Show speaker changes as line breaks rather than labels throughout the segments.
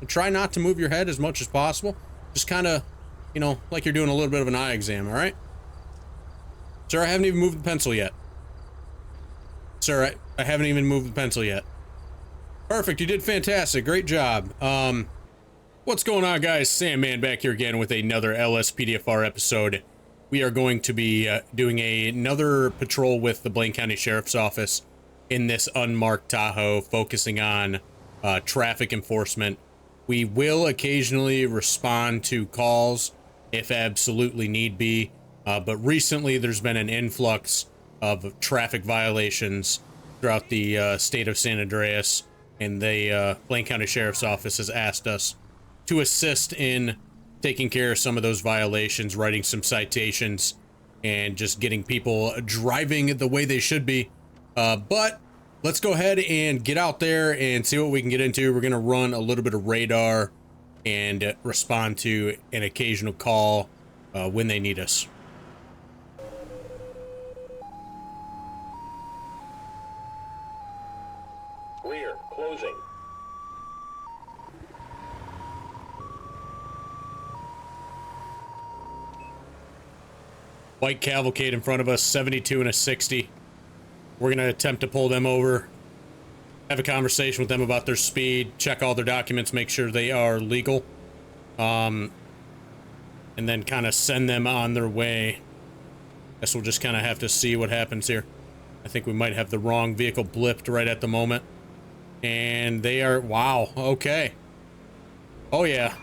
and try not to move your head as much as possible. Just kind of, you know, like you're doing a little bit of an eye exam, all right? Sir, I haven't even moved the pencil yet. Sir, I haven't even moved the pencil yet. Perfect, you did fantastic. Great job. What's going on, guys? Sam Man back here again with another LSPDFR episode. We are going to be doing another patrol with the Blaine County Sheriff's Office in this unmarked Tahoe, focusing on traffic enforcement. We will occasionally respond to calls if absolutely need be, but recently there's been an influx of traffic violations throughout the state of San Andreas, and the Blaine County Sheriff's Office has asked us to assist in taking care of some of those violations, writing some citations, and just getting people driving the way they should be. But let's go ahead and get out there and see what we can get into. We're going to run a little bit of radar and respond to an occasional call when they need us.
Clear. Closing.
White cavalcade in front of us, 72 and a 60. We're going to attempt to pull them over, have a conversation with them about their speed, check all their documents, make sure they are legal, and then kind of send them on their way. Guess we'll just kind of have to see what happens here. I think we might have the wrong vehicle blipped right at the moment. And they are, wow, okay. Oh yeah.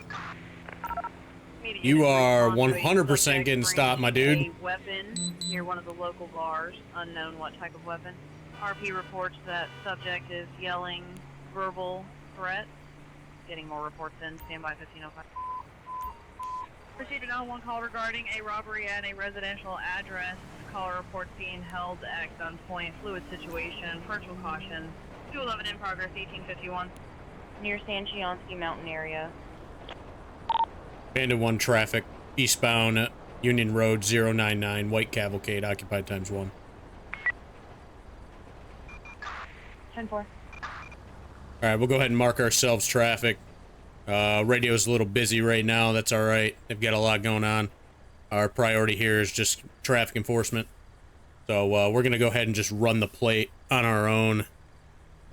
You are 100% getting stopped, my dude.
A weapon near one of the local bars, unknown what type of weapon. RP reports that subject is yelling verbal threats. Getting more reports in. Stand by 1505. Proceed to 911 call regarding a robbery at a residential address. Caller reports being held at gunpoint. Fluid situation. Parental caution. 211 in progress. 1851. Near San Chionsky Mountain area.
Bandit 1 traffic, eastbound Union Road 099, White Cavalcade, occupied times 1.
10-4.
Alright, we'll go ahead and mark ourselves traffic. Radio's a little busy right now, that's alright. They've got a lot going on. Our priority here is just traffic enforcement. So we're going to go ahead and just run the plate on our own.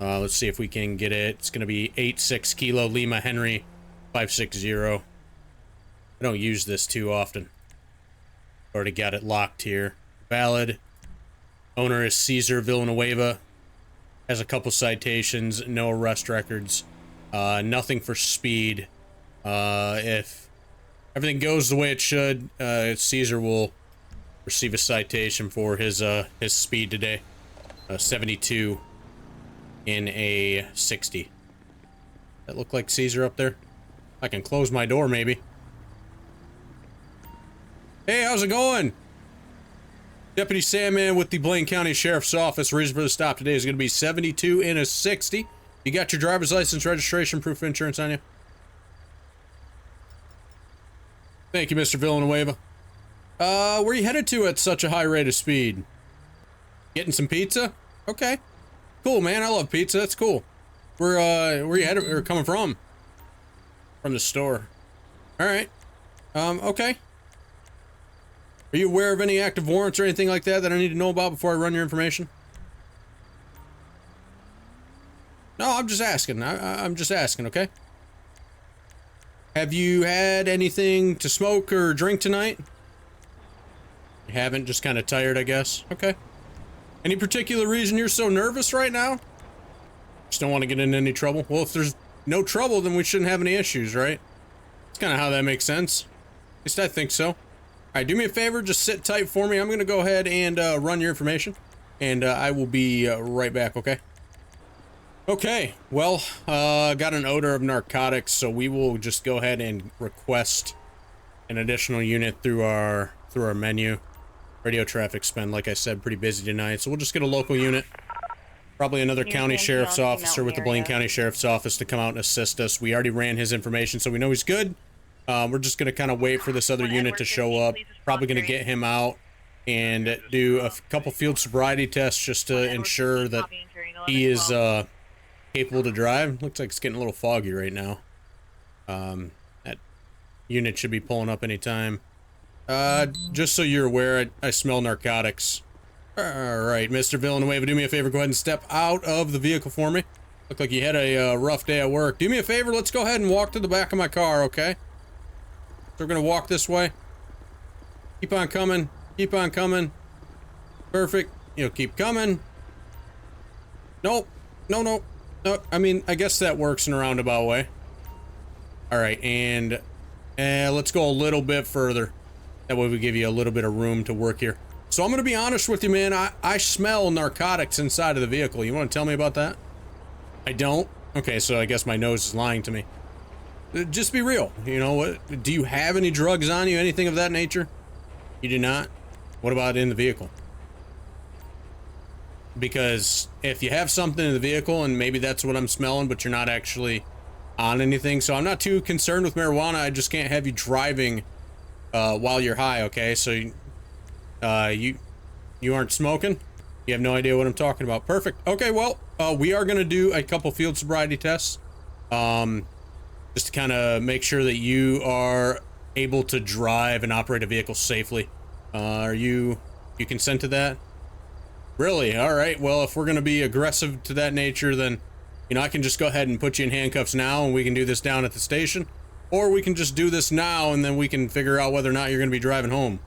Let's see if we can get it. It's going to be 86 Kilo Lima Henry 560. I don't use this too often. Already got it locked here. Valid. Owner is Caesar Villanueva. Has a couple citations, no arrest records. Nothing for speed. If everything goes the way it should, Caesar will receive a citation for his speed today. 72 in a 60. That look like Caesar up there? I can close my door maybe. Hey, how's it going? Deputy Sandman with the Blaine County Sheriff's Office. Reason for the stop today is going to be 72 in a 60. You got your driver's license, registration, proof of insurance on you? Thank you, Mr. Villanueva. Where are you headed to at such a high rate of speed? Getting some pizza? Okay. Cool, man. I love pizza. That's cool. Where are you headed or coming from? From the store. All right. Okay. Are you aware of any active warrants or anything like that that I need to know about before I run your information? No, I'm just asking. I'm just asking, okay? Have you had anything to smoke or drink tonight? You haven't? Just kind of tired, I guess? Okay. Any particular reason you're so nervous right now? Just don't want to get into any trouble? Well, if there's no trouble, then we shouldn't have any issues, right? That's kind of how that makes sense. At least I think so. Alright, do me a favor, just sit tight for me. I'm going to go ahead and run your information, and I will be right back, okay? Okay, well, got an odor of narcotics, so we will just go ahead and request an additional unit through our menu. Radio traffic's been, like I said, pretty busy tonight, so we'll just get a local unit. Probably another county sheriff's officer with the Blaine County Sheriff's Office to come out and assist us. We already ran his information, so we know he's good. We're just going to kind of wait for this other unit to show up. Probably going to get him out and do a couple field sobriety tests just to ensure that he is capable to drive. Looks like it's getting a little foggy right now. That unit should be pulling up anytime. Just so you're aware, I smell narcotics. Alright, Mr. Villanueva, do me a favor, go ahead and step out of the vehicle for me. Look like you had a rough day at work. Do me a favor, let's go ahead and walk to the back of my car, okay? So we're gonna walk this way. Keep on coming. Keep on coming. Perfect. You'll keep coming. Nope. No, no. No, I mean, I guess that works in a roundabout way. Alright, and let's go a little bit further. That way we give you a little bit of room to work here. So I'm gonna be honest with you, man. I smell narcotics inside of the vehicle. You wanna tell me about that? I don't? Okay, so I guess my nose is lying to me. Just be real. You know what? Do you have any drugs on you? Anything of that nature? You do not? What about in the vehicle? Because if you have something in the vehicle and maybe that's what I'm smelling, but you're not actually on anything. So I'm not too concerned with marijuana. I just can't have you driving while you're high, okay? So you aren't smoking? You have no idea what I'm talking about. Perfect. Okay, well, we are going to do a couple field sobriety tests. Just to kind of make sure that you are able to drive and operate a vehicle safely. Are you consent to that? Really? All right. Well, if we're going to be aggressive to that nature, then, you know, I can just go ahead and put you in handcuffs now and we can do this down at the station. Or we can just do this now and then we can figure out whether or not you're going to be driving home.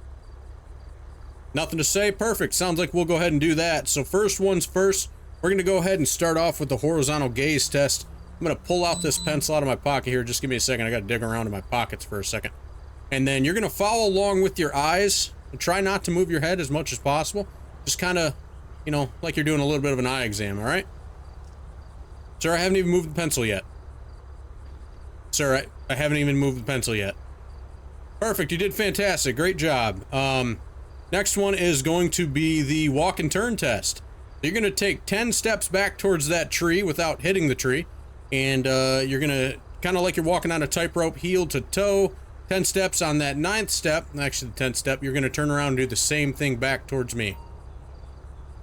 Nothing to say? Perfect. Sounds like we'll go ahead and do that. So first one's first, we're going to go ahead and start off with the horizontal gaze test. I'm going to pull out this pencil out of my pocket here. Just give me a second. I got to dig around in my pockets for a second. And then you're going to follow along with your eyes and try not to move your head as much as possible. Just kind of, you know, like you're doing a little bit of an eye exam, all right? Sir, I haven't even moved the pencil yet. Sir, I haven't even moved the pencil yet. Perfect. You did fantastic. Great job. Next one is going to be the walk and turn test. You're going to take 10 steps back towards that tree without hitting the tree. And you're going to, kind of like you're walking on a tightrope, heel to toe, 10 steps. On that 9th step, actually the 10th step, you're going to turn around and do the same thing back towards me.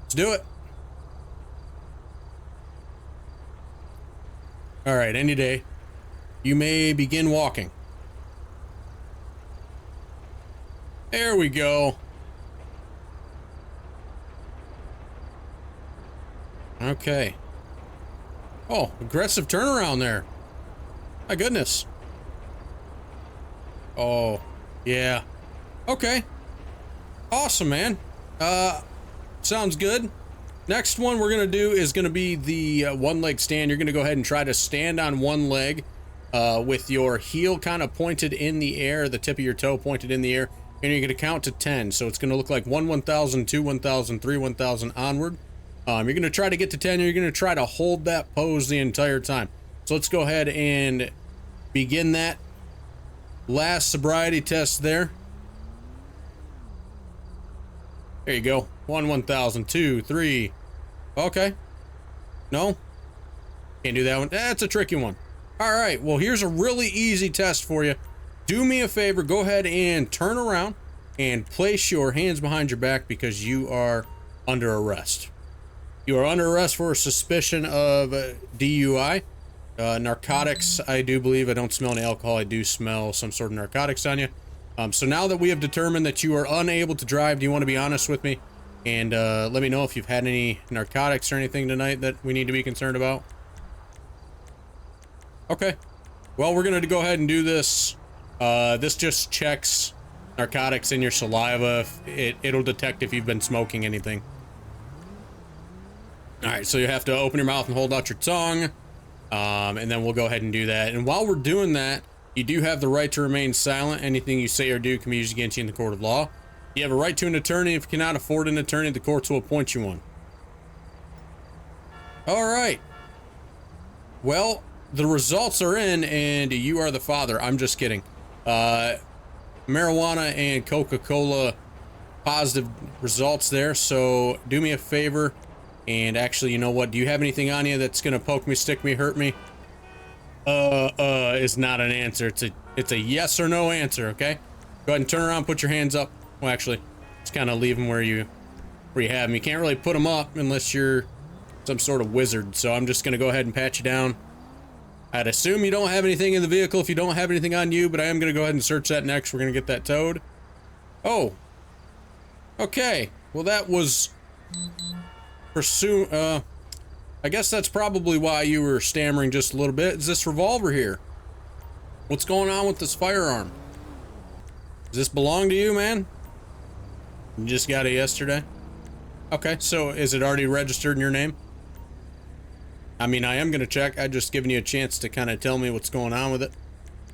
Let's do it. All right, any day. You may begin walking. There we go. Okay. Oh, aggressive turnaround there. My goodness. Oh, yeah. Okay. Awesome, man. Sounds good. Next one we're going to do is going to be the one leg stand. You're going to go ahead and try to stand on one leg with your heel kind of pointed in the air, the tip of your toe pointed in the air, and you're going to count to 10. So it's going to look like 1, 1,000, 2, 1,000, 3, 1,000 onward. You're going to try to get to 10. You're going to try to hold that pose the entire time. So let's go ahead and begin that last sobriety test there. There you go. 1, 1,000, 2, 3. Okay. No? Can't do that one. That's a tricky one. All right. Well, here's a really easy test for you. Do me a favor. Go ahead and turn around and place your hands behind your back because you are under arrest. You are under arrest for suspicion of DUI. Narcotics, I do believe. I don't smell any alcohol. I do smell some sort of narcotics on you. So now that we have determined that you are unable to drive, do you want to be honest with me? And let me know if you've had any narcotics or anything tonight that we need to be concerned about. Okay. Well, we're going to go ahead and do this. This just checks narcotics in your saliva. It'll detect if you've been smoking anything. All right, so you have to open your mouth and hold out your tongue. And then we'll go ahead and do that. And while we're doing that, you do have the right to remain silent. Anything you say or do can be used against you in the court of law. You have a right to an attorney. If you cannot afford an attorney, the courts will appoint you one. All right. Well, the results are in, and you are the father. I'm just kidding. Marijuana and Coca-Cola positive results there. So do me a favor. And actually, you know what? Do you have anything on you that's gonna poke me, stick me, hurt me? Is not an answer. It's a yes or no answer, okay? Go ahead and turn around, put your hands up. Well, actually, just kind of leave them where you have them. You can't really put them up unless you're some sort of wizard. So I'm just gonna go ahead and pat you down. I'd assume you don't have anything in the vehicle if you don't have anything on you, but I am going to go ahead and search that next. We're going to get that towed. Oh. Okay. Well, that was... I guess that's probably why you were stammering just a little bit. Is this revolver here? What's going on with this firearm? Does this belong to you, man? You just got it yesterday? Okay, so is it already registered in your name? I mean, I am going to check. I just giving you a chance to kind of tell me what's going on with it,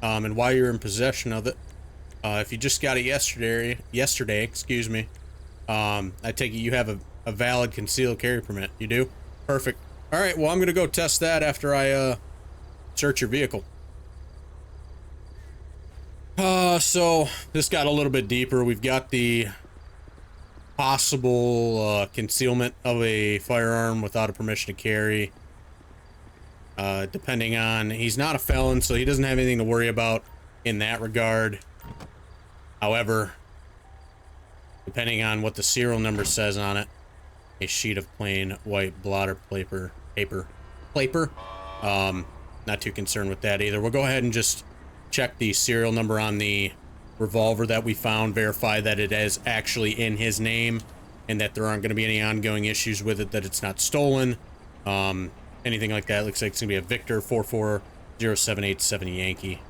and why you're in possession of it. If you just got it yesterday, excuse me, I take it you have a valid concealed carry permit. You do? Perfect. All right, well, I'm going to go test that after I search your vehicle. So this got a little bit deeper. We've got the possible concealment of a firearm without a permission to carry. Depending on, he's not a felon, so he doesn't have anything to worry about in that regard. However, depending on what the serial number says on it, a sheet of plain white blotter paper. Not too concerned with that either. We'll go ahead and just check the serial number on the revolver that we found, verify that it is actually in his name, and that there aren't going to be any ongoing issues with it, that it's not stolen. Anything like that. Looks like it's gonna be a Victor 440787 Yankee,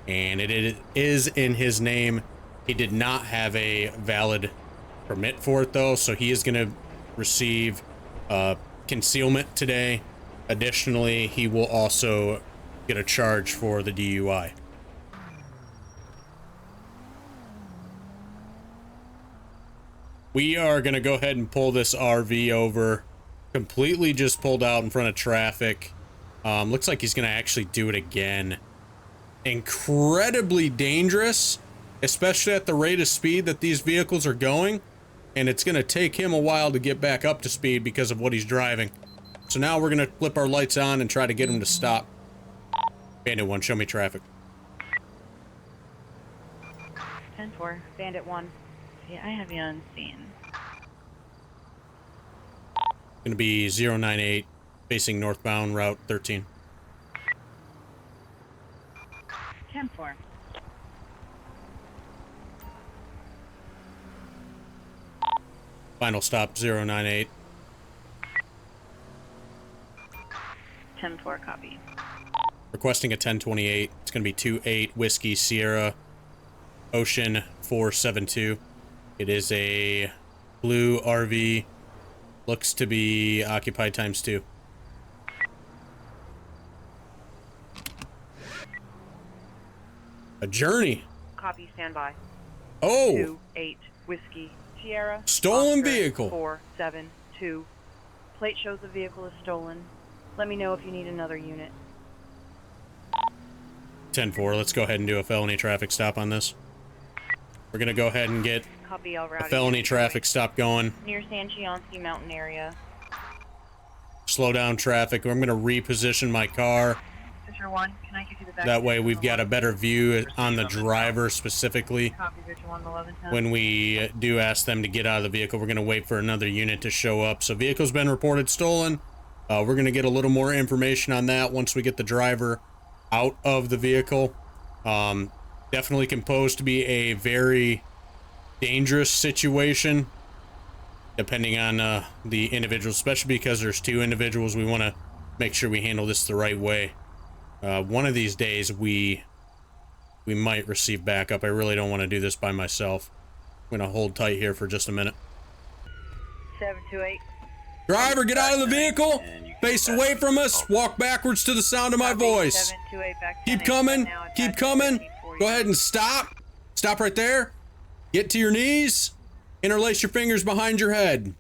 and it is in his name. He did not have a valid permit for it though, so he is gonna receive concealment today. Additionally, he will also get a charge for the DUI. We are gonna go ahead and pull this RV over. Completely just pulled out in front of traffic. Looks like he's gonna actually do it again. Incredibly dangerous, especially at the rate of speed that these vehicles are going, and it's gonna take him a while to get back up to speed because of what he's driving. So now we're gonna flip our lights on and try to get him to stop. Bandit 1, show me traffic.
10-4, Bandit 1. See, I have you on scene.
Gonna be 098, facing northbound Route 13.
10-4.
Final stop 098.
10-4, copy.
Requesting a 1028. It's gonna be 28 Whiskey Sierra Ocean 472. It is a blue RV. Looks to be occupied ×2. A journey.
Copy, standby.
Oh!
28 Whiskey Sierra.
Stolen
Oscar
vehicle.
472. Plate shows the vehicle is stolen. Let me know if you need another unit.
10-4, let's go ahead and do a felony traffic stop on this. We're gonna go ahead and get
Copy, all
a felony traffic stop going.
Near San Chiansky Mountain area.
Slow down traffic. I'm gonna reposition my car.
Fisher 1, can I give you the back?
That way we've got a better view on the driver specifically.
Copy, Fisher 1, 1110.
When we do ask them to get out of the vehicle, we're gonna wait for another unit to show up. So vehicle's been reported stolen. We're gonna get a little more information on that once we get the driver out of the vehicle. Definitely composed to be a very dangerous situation, depending on the individual, especially because there's two individuals. We want to make sure we handle this the right way. One of these days we might receive backup. I really don't want to do this by myself. I'm gonna hold tight here for just a minute.
728.
Driver, get out of the vehicle. Face away from us. Walk backwards to the sound of my voice.
728 back.
Keep coming. Keep coming. Go ahead and stop. Stop right there. Get to your knees. Interlace your fingers behind your head.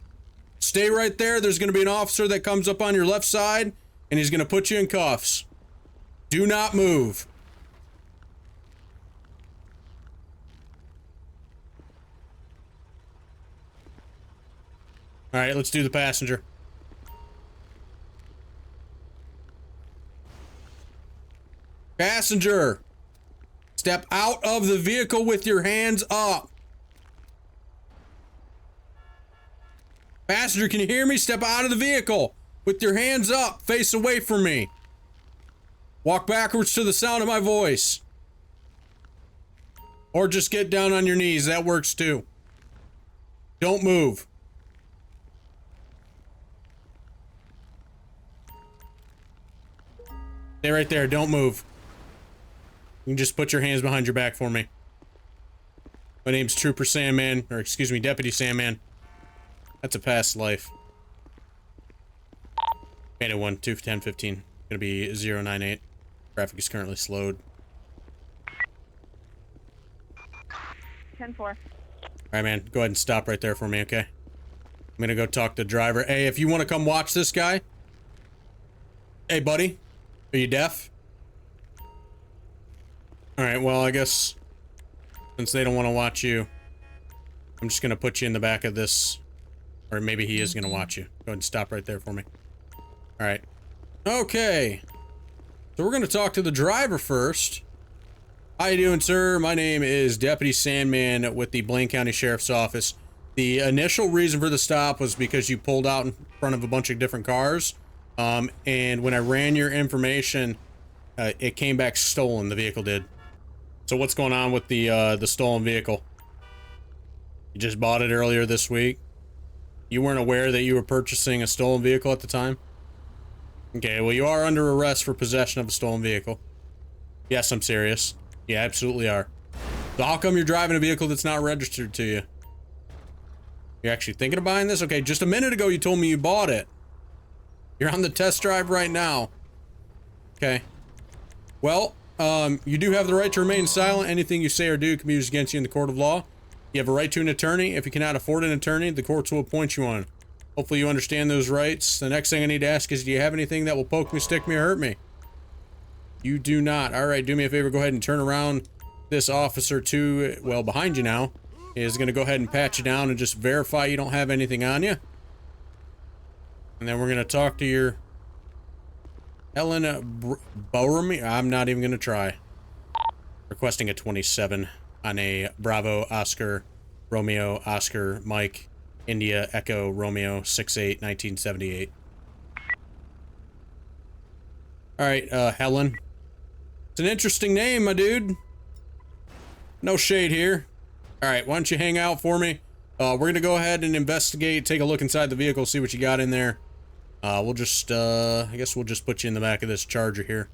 Stay right there. There's going to be an officer that comes up on your left side, and he's going to put you in cuffs. Do not move. All right, let's do the passenger. Passenger, step out of the vehicle with your hands up. Passenger, can you hear me? Step out of the vehicle with your hands up. Face away from me. Walk backwards to the sound of my voice. Or just get down on your knees. That works too. Don't move. Stay right there. Don't move. You can just put your hands behind your back for me. My name's Trooper Sandman, or excuse me, Deputy Sandman. That's a past life. Bandit 1, 2 for 10, 15. Gonna be 098. Traffic is currently slowed.
10-4.
Alright, man. Go ahead and stop right there for me, okay? I'm gonna go talk to the driver. Hey, if you want to come watch this guy... Hey, buddy. Are you deaf? Alright, well, I guess... Since they don't want to watch you... I'm just gonna put you in the back of this... Or maybe he is gonna watch you. Go ahead and stop right there for me. Alright. Okay. So we're gonna talk to the driver first. How you doing, sir? My name is Deputy Sandman with the Blaine County Sheriff's Office. The initial reason for the stop was because you pulled out in front of a bunch of different cars. And when I ran your information, it came back stolen, the vehicle did. So what's going on with the stolen vehicle? You just bought it earlier this week? You weren't aware that you were purchasing a stolen vehicle at the time? Okay, well, you are under arrest for possession of a stolen vehicle. Yes, I'm serious. You absolutely are. So how come you're driving a vehicle that's not registered to you? You're actually thinking of buying this? Okay, just a minute ago you told me you bought it. You're on the test drive right now. Okay. Well, you do have the right to remain silent. Anything you say or do can be used against you in the court of law. You have a right to an attorney. If you cannot afford an attorney, the courts will appoint you one. Hopefully you understand those rights. The next thing I need to ask is, do you have anything that will poke me, stick me, or hurt me? You do not. Alright, do me a favor, go ahead and turn around. This officer to, well, behind you now, is going to go ahead and pat you down and just verify you don't have anything on you. And then we're going to talk to your Helen Bowerme. I'm not even going to try. Requesting a 27 on a Bravo, Oscar, Romeo, Oscar, Mike, India, Echo, Romeo, 68, 1978. Alright, Helen. It's an interesting name, my dude. No shade here. Alright, why don't you hang out for me? We're gonna go ahead and investigate, take a look inside the vehicle, see what you got in there. We'll just, I guess we'll just put you in the back of this Charger here.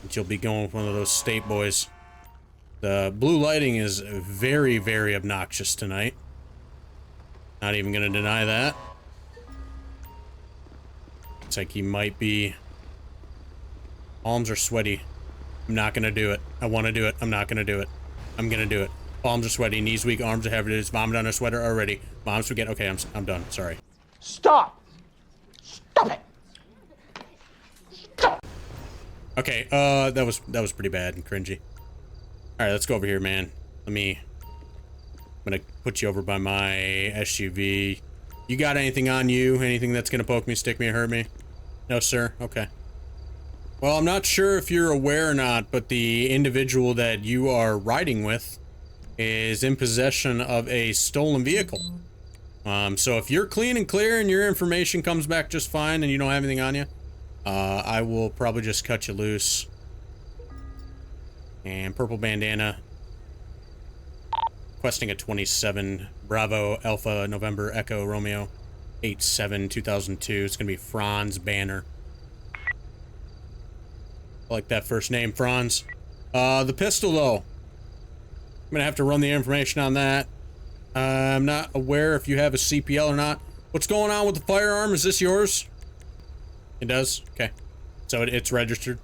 And you'll be going with one of those state boys. The blue lighting is very, very obnoxious tonight. Not even gonna deny that. Looks like he might be... Palms are sweaty. I'm not gonna do it. I want to do it. I'm not gonna do it. I'm gonna do it. Palms are sweaty, knees weak, arms are heavy. It's vomit on her sweater already. Mom's forget. Okay, I'm done. Sorry.
Stop! Stop it! Stop!
Okay, that was pretty bad and cringy. Alright, let's go over here, man. I'm gonna put you over by my SUV. You got anything on you? Anything that's gonna poke me, stick me, or hurt me? No, sir? Okay. Well, I'm not sure if you're aware or not, but the individual that you are riding with is in possession of a stolen vehicle. So if you're clean and clear and your information comes back just fine and you don't have anything on you, I will probably just cut you loose. And purple bandana. Requesting a 27 Bravo Alpha November Echo Romeo 87 2002. It's gonna be Franz Banner. I like that first name, Franz. The pistol though, I'm gonna have to run the information on that. I'm not aware if you have a CPL or not. What's going on with the firearm? Is this yours? It does? Okay. So it's registered?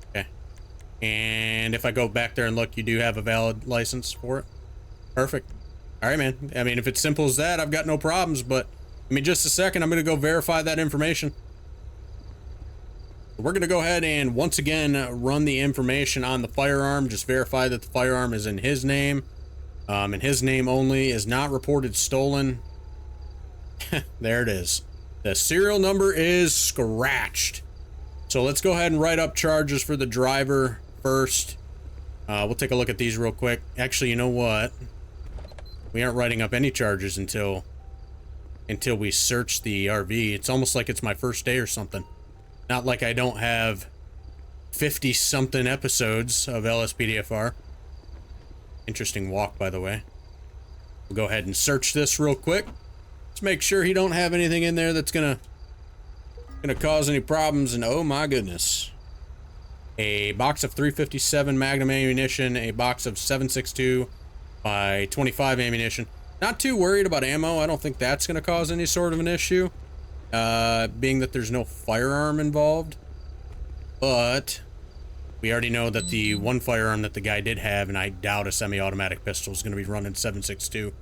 Okay. And if I go back there and look, you do have a valid license for it? Perfect. Alright, man. I mean, if it's simple as that, I've got no problems, but I mean, just a second, I'm gonna go verify that information. We're gonna go ahead and once again run the information on the firearm, just verify that the firearm is in his name. And his name only, is not reported stolen. There it is. The serial number is scratched. So let's go ahead and write up charges for the driver first. We'll take a look at these real quick. Actually, you know what? We aren't writing up any charges until we search the RV. It's almost like it's my first day or something. Not like I don't have 50-something episodes of LSPDFR. Interesting walk, by the way. We'll go ahead and search this real quick. Let's make sure he don't have anything in there that's gonna cause any problems. And oh my goodness. A box of 357 Magnum ammunition, a box of 7.62 by 25 ammunition. Not too worried about ammo. I don't think that's gonna cause any sort of an issue. Being that there's no firearm involved. But we already know that the one firearm that the guy did have, and I doubt a semi-automatic pistol is going to be running 7.62,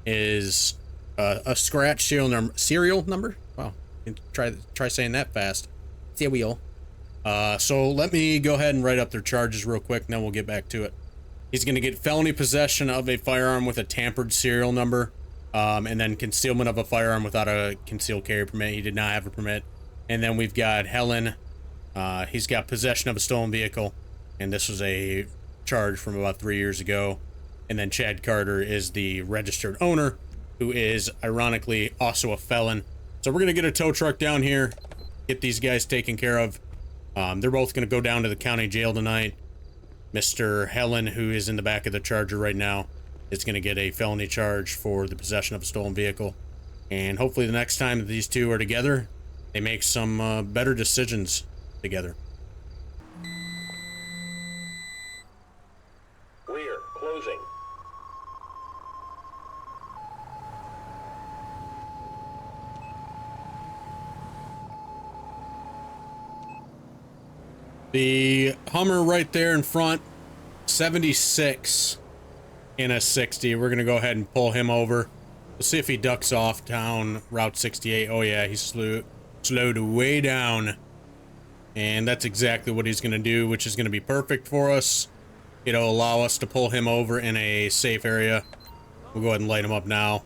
is a scratch serial number. Wow, try saying that fast. Serial. So let me go ahead and write up their charges real quick, and then we'll get back to it. He's going to get felony possession of a firearm with a tampered serial number, and then concealment of a firearm without a concealed carry permit. He did not have a permit. And then we've got Helen. He's got possession of a stolen vehicle, and this was a charge from about 3 years ago. And then Chad Carter is the registered owner, who is ironically also a felon. So we're gonna get a tow truck down here, get these guys taken care of. They're both gonna go down to the county jail tonight. Mr. Helen, who is in the back of the Charger right now, is gonna get a felony charge for the possession of a stolen vehicle. And hopefully the next time that these two are together, they make some better decisions together.
Rear, closing.
The Hummer right there in front, 76 in a 60. We're gonna go ahead and pull him over. We'll see if he ducks off down Route 68. Oh yeah, he's slowed way down. And that's exactly what he's going to do, which is going to be perfect for us. It'll allow us to pull him over in a safe area. We'll go ahead and light him up now.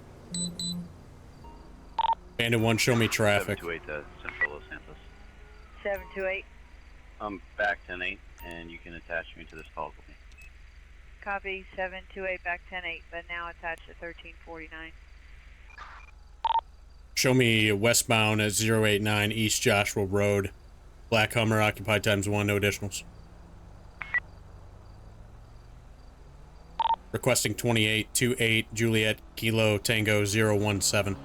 Bandit 1, show me traffic.
728 Central Los Santos.
728.
Back 10-8, and you can attach me to this call with me.
Copy, 728 back 10-8, but now attached to 1349.
Show me westbound at 089 East Joshua Road. Black Hummer, occupied ×1, no additionals. Requesting 2828 Juliet Kilo Tango 017.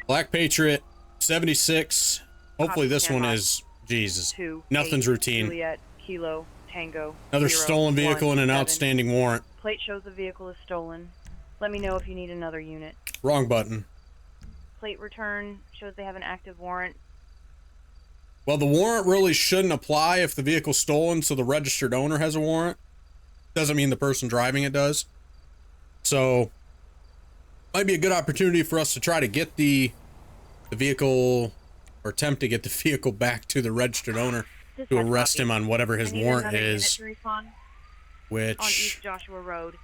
Black Patriot 76. Hopefully this one is Jesus. Nothing's routine.
Juliet Kilo Tango.
Another stolen vehicle and an outstanding warrant.
Plate shows the vehicle is stolen. Let me know if you need another unit.
Wrong button.
Plate return shows they have an active warrant.
Well, the warrant really shouldn't apply if the vehicle's stolen, so the registered owner has a warrant. Doesn't mean the person driving it does. So, might be a good opportunity for us to try to get the vehicle, or attempt to get the vehicle back to the registered owner to arrest him on whatever his warrant is. Which...
on East Joshua Road.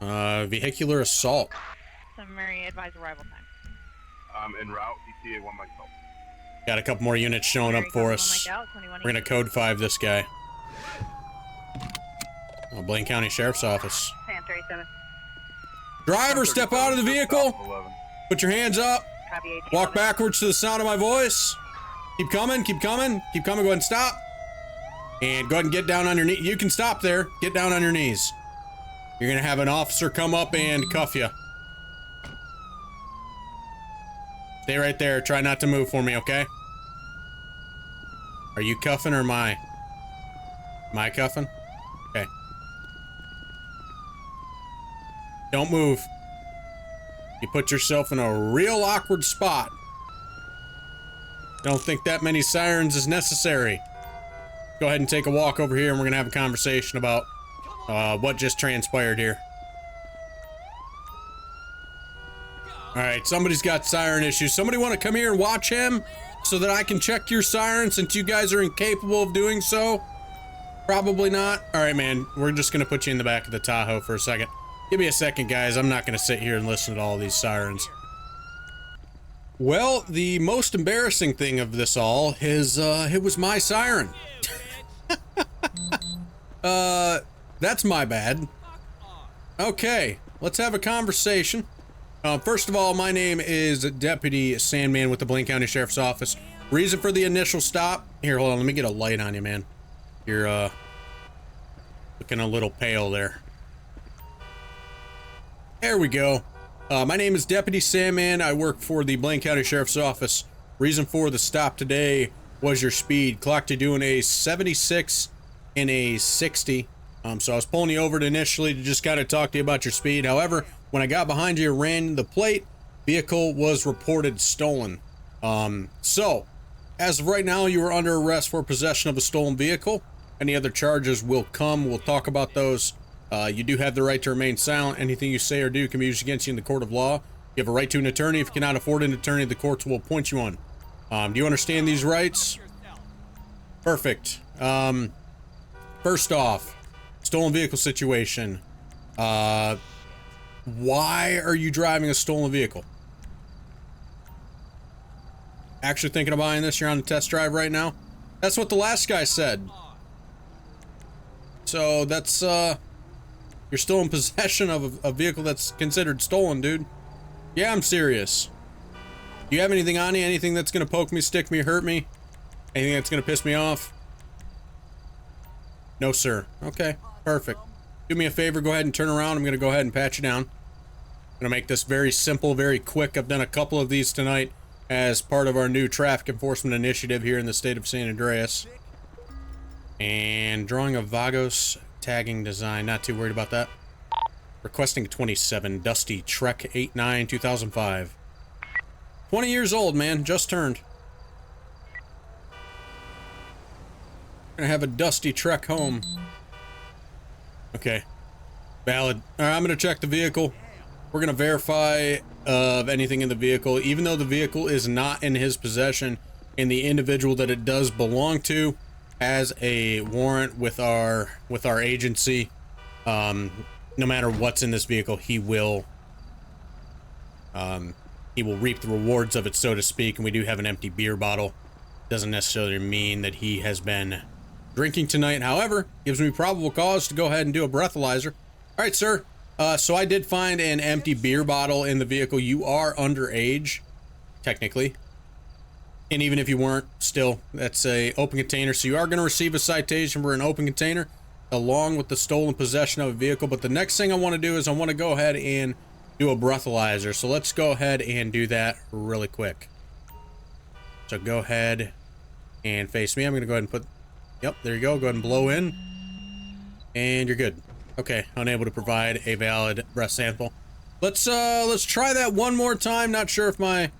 Vehicular assault.
Summary advised arrival time.
En route, ETA 1 myself.
Got a couple more units showing up for us. We're gonna code 5 this guy. Oh, Blaine County Sheriff's Office.
San 37.
Driver, step out of the vehicle. Put your hands up. Walk backwards to the sound of my voice. Keep coming, keep coming, keep coming. Go ahead and stop. And go ahead and get down on your knees. You can stop there. Get down on your knees. You're gonna have an officer come up and cuff you. Stay right there. Try not to move for me, okay? Are you cuffing or am I? Am I cuffing? Okay. Don't move. You put yourself in a real awkward spot. Don't think that many sirens is necessary. Go ahead and take a walk over here and we're gonna have a conversation about what just transpired here. Alright, somebody's got siren issues. Somebody want to come here and watch him so that I can check your siren since you guys are incapable of doing so? Probably not. Alright, man, we're just gonna put you in the back of the Tahoe for a second. Give me a second, guys. I'm not gonna sit here and listen to all these sirens. Well, the most embarrassing thing of this all is, it was my siren.
That's my bad. Okay, let's have a conversation.
First of all, my name is Deputy Sandman with the Blaine County Sheriff's Office. Reason for the initial stop. Here, hold on. Let me get a light on you, man. You're, looking a little pale there. There we go. My name is Deputy Sandman. I work for the Blaine County Sheriff's Office. Reason for the stop today was your speed. Clocked you doing a 76 and a 60. So I was pulling you over initially to just kind of talk to you about your speed. However, when I got behind you, ran the plate, vehicle was reported stolen. So, as of right now, you are under arrest for possession of a stolen vehicle. Any other charges will come. We'll talk about those. You do have the right to remain silent. Anything you say or do can be used against you in the court of law. You have a right to an attorney. If you cannot afford an attorney, the courts will appoint you one. Do you understand these rights? Perfect. First off, stolen vehicle situation. Why are you driving a stolen vehicle? Actually thinking of buying this? You're on a test drive right now? That's what the last guy said. So that's, you're still in possession of a vehicle that's considered stolen, dude. Yeah, I'm serious. Do you have anything on you? Anything that's gonna poke me, stick me, hurt me? Anything that's gonna piss me off? No, sir. Okay, perfect. Do me a favor, go ahead and turn around. I'm gonna go ahead and pat you down. I'm gonna make this very simple, very quick. I've done a couple of these tonight as part of our new traffic enforcement initiative here in the state of San Andreas. And drawing a Vagos tagging design, not too worried about that. Requesting 27, Dusty Trek 89, 2005. 20 years old, man, just turned. Gonna have a Dusty Trek home. Okay, valid. All right, I'm gonna check the vehicle. We're gonna verify of anything in the vehicle, even though the vehicle is not in his possession, and the individual that it does belong to has a warrant with our agency. No matter what's in this vehicle, he will reap the rewards of it, so to speak. And we do have an empty beer bottle. Doesn't necessarily mean that he has been drinking tonight. However, gives me probable cause to go ahead and do a breathalyzer. All right, sir. So I did find an empty beer bottle in the vehicle. You are underage, technically. And even if you weren't, still, that's a open container. So you are going to receive a citation for an open container along with the stolen possession of a vehicle. But the next thing I want to do is I want to go ahead and do a breathalyzer. So let's go ahead and do that really quick. So go ahead and face me. I'm going to go ahead and put, yep, there you go. Go ahead and blow in. And you're good. Okay, unable to provide a valid breath sample. Let's try that one more time. Not sure if I'm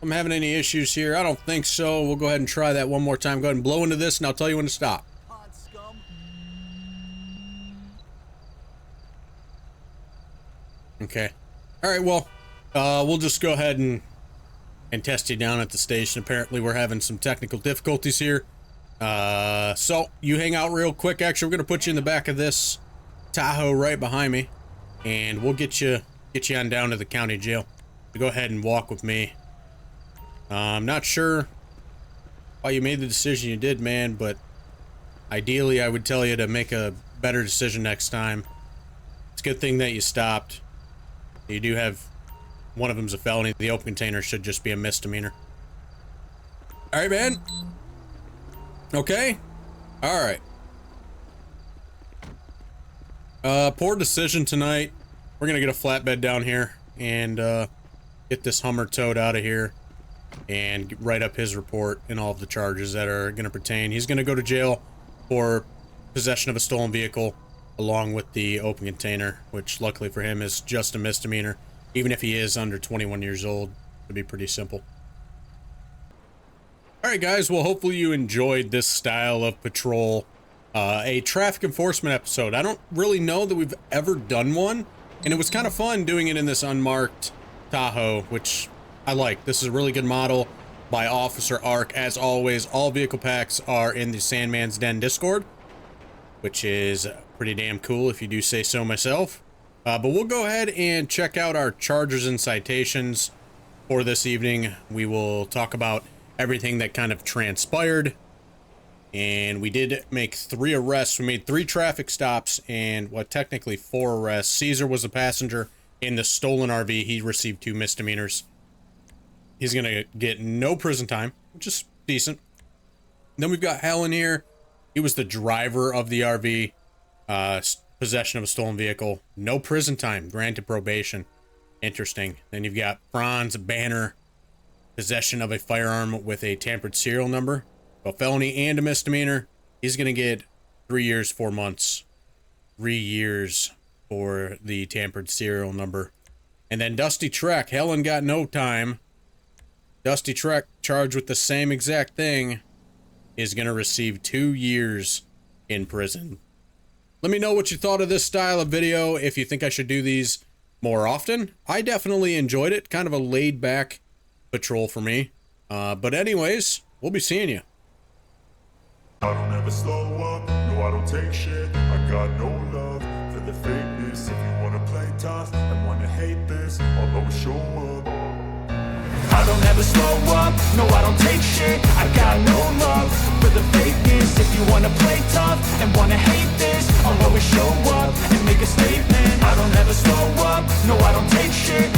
having any issues here. I don't think so. We'll go ahead and try that one more time. Go ahead and blow into this and I'll tell you when to stop. Okay. All right, well, we'll just go ahead and test you down at the station. Apparently we're having some technical difficulties here. So you hang out real quick. Actually, we're gonna put you in the back of this Tahoe right behind me, and we'll get you on down to the county jail. So go ahead and walk with me. I'm not sure why you made the decision you did, man, but ideally I would tell you to make a better decision next time. It's a good thing that you stopped. You do have one of them's a felony. The open container should just be a misdemeanor. All right, man. Okay. All right. Poor decision tonight. We're gonna get a flatbed down here and get this Hummer towed out of here and write up his report and all of the charges that are gonna pertain. He's gonna go to jail for possession of a stolen vehicle along with the open container, which luckily for him is just a misdemeanor. Even if he is under 21 years old, it'd be pretty simple. Alright guys, well hopefully you enjoyed this style of patrol. A traffic enforcement episode. I don't really know that we've ever done one, and it was kind of fun doing it in this unmarked Tahoe, which I like. This is a really good model by Officer Ark. As always, all vehicle packs are in the Sandman's Den Discord, which is pretty damn cool if you do say so myself. But we'll go ahead and check out our charges and citations for this evening. We will talk about everything that kind of transpired. And we did make 3 arrests. We made 3 traffic stops and, well, technically 4 arrests. Caesar was the passenger. in the stolen RV, he received 2 misdemeanors. He's gonna get no prison time, which is decent. Then we've got Helen here. He was the driver of the RV. Possession of a stolen vehicle. No prison time. Granted probation. Interesting. Then you've got Franz Banner. Possession of a firearm with a tampered serial number. A felony and a misdemeanor. He's going to get 3 years, 4 months. 3 years for the tampered serial number. And then Dusty Trek. Helen got no time. Dusty Trek, charged with the same exact thing, is going to receive 2 years in prison. Let me know what you thought of this style of video, if you think I should do these more often. I definitely enjoyed it. Kind of a laid-back patrol for me. But anyways, we'll be seeing you.
I don't ever slow up, no I don't take shit. I got no love for the fakeness. If you wanna play tough and wanna hate this, I'll always show up. I don't ever slow up, no I don't take shit. I got no love for the fakeness. If you wanna play tough and wanna hate this, I'll always show up and make a statement. I don't ever slow up, no I don't take shit.